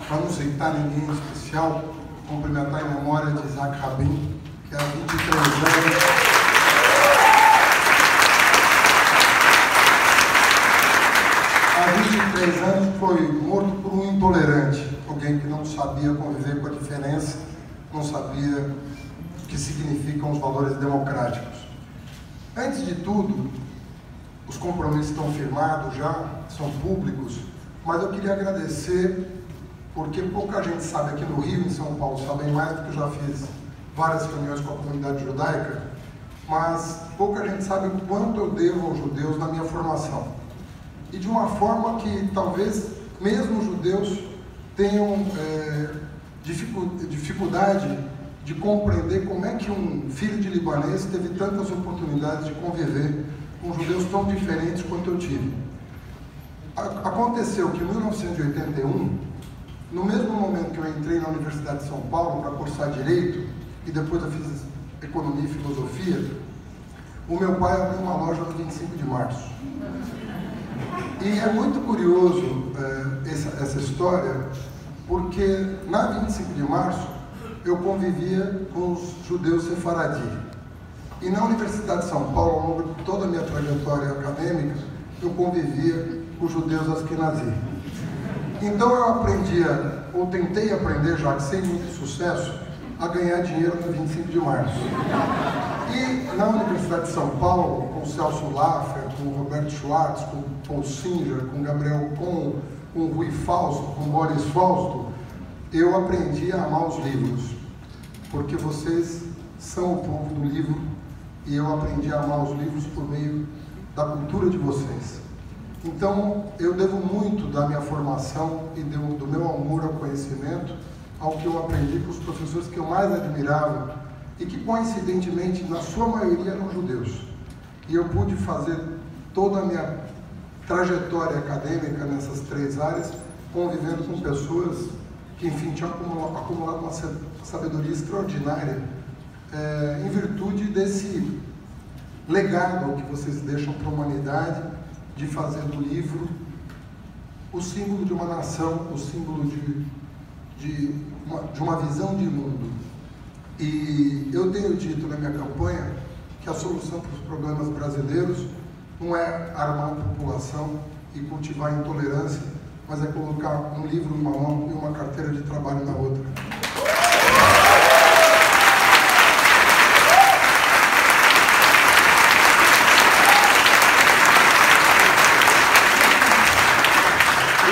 para não citar ninguém em especial, cumprimentar em memória de Isaac Rabin, que há 23 anos... Há 23 anos foi morto por um intolerante, alguém que não sabia conviver com a diferença, não sabia o que significam os valores democráticos. Antes de tudo, os compromissos estão firmados já, são públicos, mas eu queria agradecer, porque pouca gente sabe aqui no Rio, em São Paulo, sabem mais do que eu já fiz várias reuniões com a comunidade judaica, mas pouca gente sabe o quanto eu devo aos judeus na minha formação. E de uma forma que talvez mesmo os judeus tenham dificuldade de compreender como é que um filho de libanês teve tantas oportunidades de conviver com judeus tão diferentes quanto eu tive. Aconteceu que em 1981, no mesmo momento que eu entrei na Universidade de São Paulo para cursar Direito, e depois eu fiz Economia e Filosofia, o meu pai abriu uma loja no 25 de março. E é muito curioso essa história, porque na 25 de março eu convivia com os judeus sefaradi. E na Universidade de São Paulo, ao longo de toda a minha trajetória acadêmica, eu convivia com os judeus askenazi. Então eu aprendia, ou tentei aprender, já que sem muito sucesso, a ganhar dinheiro no 25 de março. E na Universidade de São Paulo, com o Celso Laffer, com o Roberto Schwartz, com o Paul Singer, com o Gabriel com o Rui Fausto, com o Boris Fausto, eu aprendi a amar os livros, porque vocês são o povo do livro, e eu aprendi a amar os livros por meio da cultura de vocês. Então, eu devo muito da minha formação e do meu amor ao conhecimento ao que eu aprendi com os professores que eu mais admirava e que, coincidentemente, na sua maioria eram judeus. E eu pude fazer toda a minha trajetória acadêmica nessas três áreas, convivendo com pessoas que, enfim, tinham acumulado uma sabedoria extraordinária em virtude desse legado que vocês deixam para a humanidade de fazer do livro o símbolo de uma nação, o símbolo de uma visão de mundo. E eu tenho dito na minha campanha que a solução para os problemas brasileiros não é armar a população e cultivar a intolerância, mas é colocar um livro numa mão e uma carteira de trabalho na outra.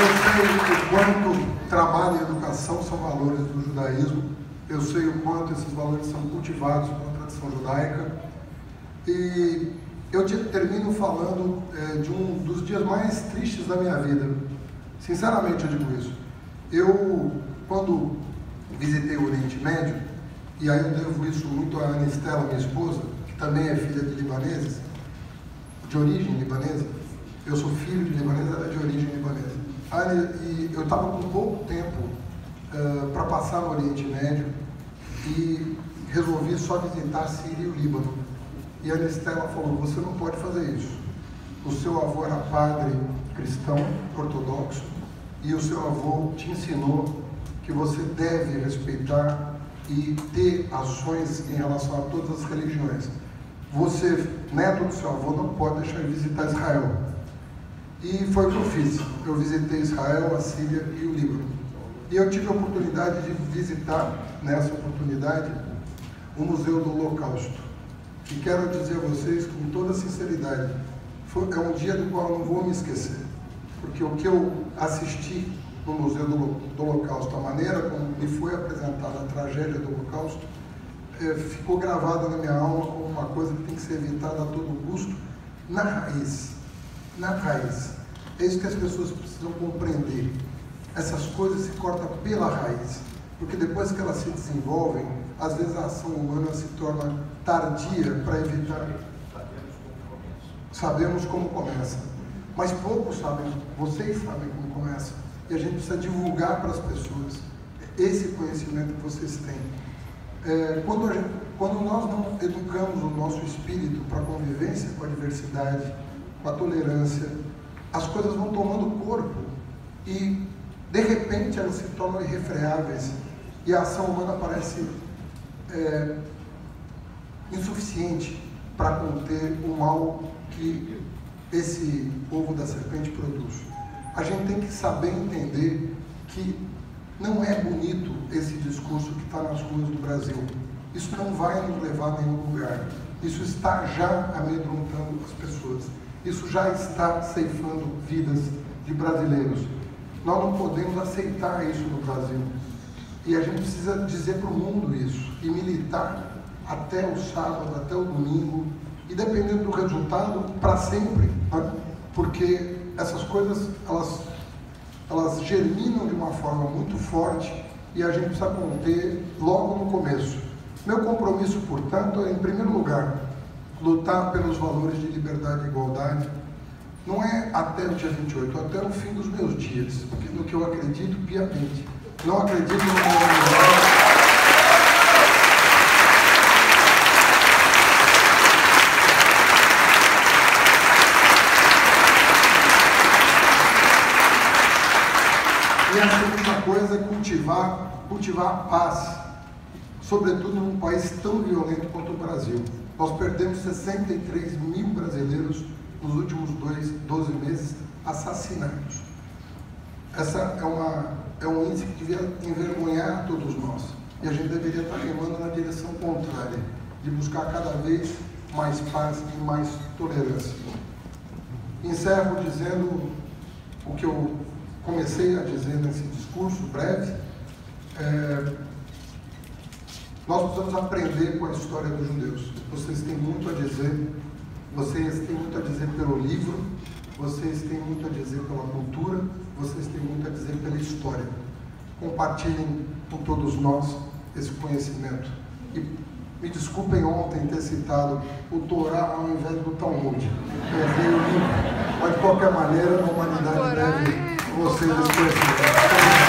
Eu sei o quanto trabalho e educação são valores do judaísmo, eu sei o quanto esses valores são cultivados pela tradição judaica, e eu termino falando de um dos dias mais tristes da minha vida. Sinceramente eu digo isso. Eu, quando visitei o Oriente Médio, e aí eu devo isso muito à Ana Estela, minha esposa, que também é filha de libaneses, de origem libanesa. Eu sou filho de libanesa, ela é de origem libanesa. E eu estava com pouco tempo para passar no Oriente Médio e resolvi só visitar a Síria e o Líbano. E a Ana Estela falou: você não pode fazer isso. O seu avô era padre cristão, ortodoxo, e o seu avô te ensinou que você deve respeitar e ter ações em relação a todas as religiões. Você, neto do seu avô, não pode deixar de visitar Israel. E foi o que eu fiz. Eu visitei Israel, a Síria e o Líbano. E eu tive a oportunidade de visitar, nessa oportunidade, o Museu do Holocausto. E quero dizer a vocês, com toda sinceridade, é um dia do qual eu não vou me esquecer. Porque o que eu assisti no Museu do Holocausto, a maneira como me foi apresentada a tragédia do Holocausto, ficou gravada na minha alma como uma coisa que tem que ser evitada a todo custo, na raiz. Na raiz. É isso que as pessoas precisam compreender. Essas coisas se cortam pela raiz, porque depois que elas se desenvolvem, às vezes a ação humana se torna tardia para evitar. Sabemos como começa, mas poucos sabem, vocês sabem como começa, e a gente precisa divulgar para as pessoas esse conhecimento que vocês têm. Quando nós não educamos o nosso espírito para a convivência com a diversidade, com a tolerância, as coisas vão tomando corpo. E de repente elas se tornam irrefreáveis e a ação humana parece insuficiente para conter o mal que esse ovo da serpente produz. A gente tem que saber entender que não é bonito esse discurso que está nas ruas do Brasil. Isso não vai nos levar a nenhum lugar. Isso está já amedrontando as pessoas. Isso já está ceifando vidas de brasileiros. Nós não podemos aceitar isso no Brasil. E a gente precisa dizer para o mundo isso e militar até o sábado, até o domingo, e dependendo do resultado, para sempre, né? Porque essas coisas, elas germinam de uma forma muito forte e a gente precisa conter logo no começo. Meu compromisso, portanto, é, em primeiro lugar, lutar pelos valores de liberdade e igualdade. Não é até o dia 28, até o fim dos meus dias, no que eu acredito piamente. Não acredito no mundo. E a segunda coisa é cultivar a paz, sobretudo num país tão violento quanto o Brasil. Nós perdemos 63 mil brasileiros nos últimos 12 meses assassinados. Essa é um índice que devia envergonhar todos nós. E a gente deveria estar remando na direção contrária, de buscar cada vez mais paz e mais tolerância. Encerro dizendo o que eu comecei a dizer nesse discurso breve. Nós precisamos aprender com a história dos judeus. Vocês têm muito a dizer, vocês têm muito a dizer pelo livro, vocês têm muito a dizer pela cultura, vocês têm muito a dizer pela história. Compartilhem com todos nós esse conhecimento. E me desculpem ontem ter citado o Torá ao invés do Talmud. Mas de qualquer maneira, a humanidade deve vocês esse conhecimento.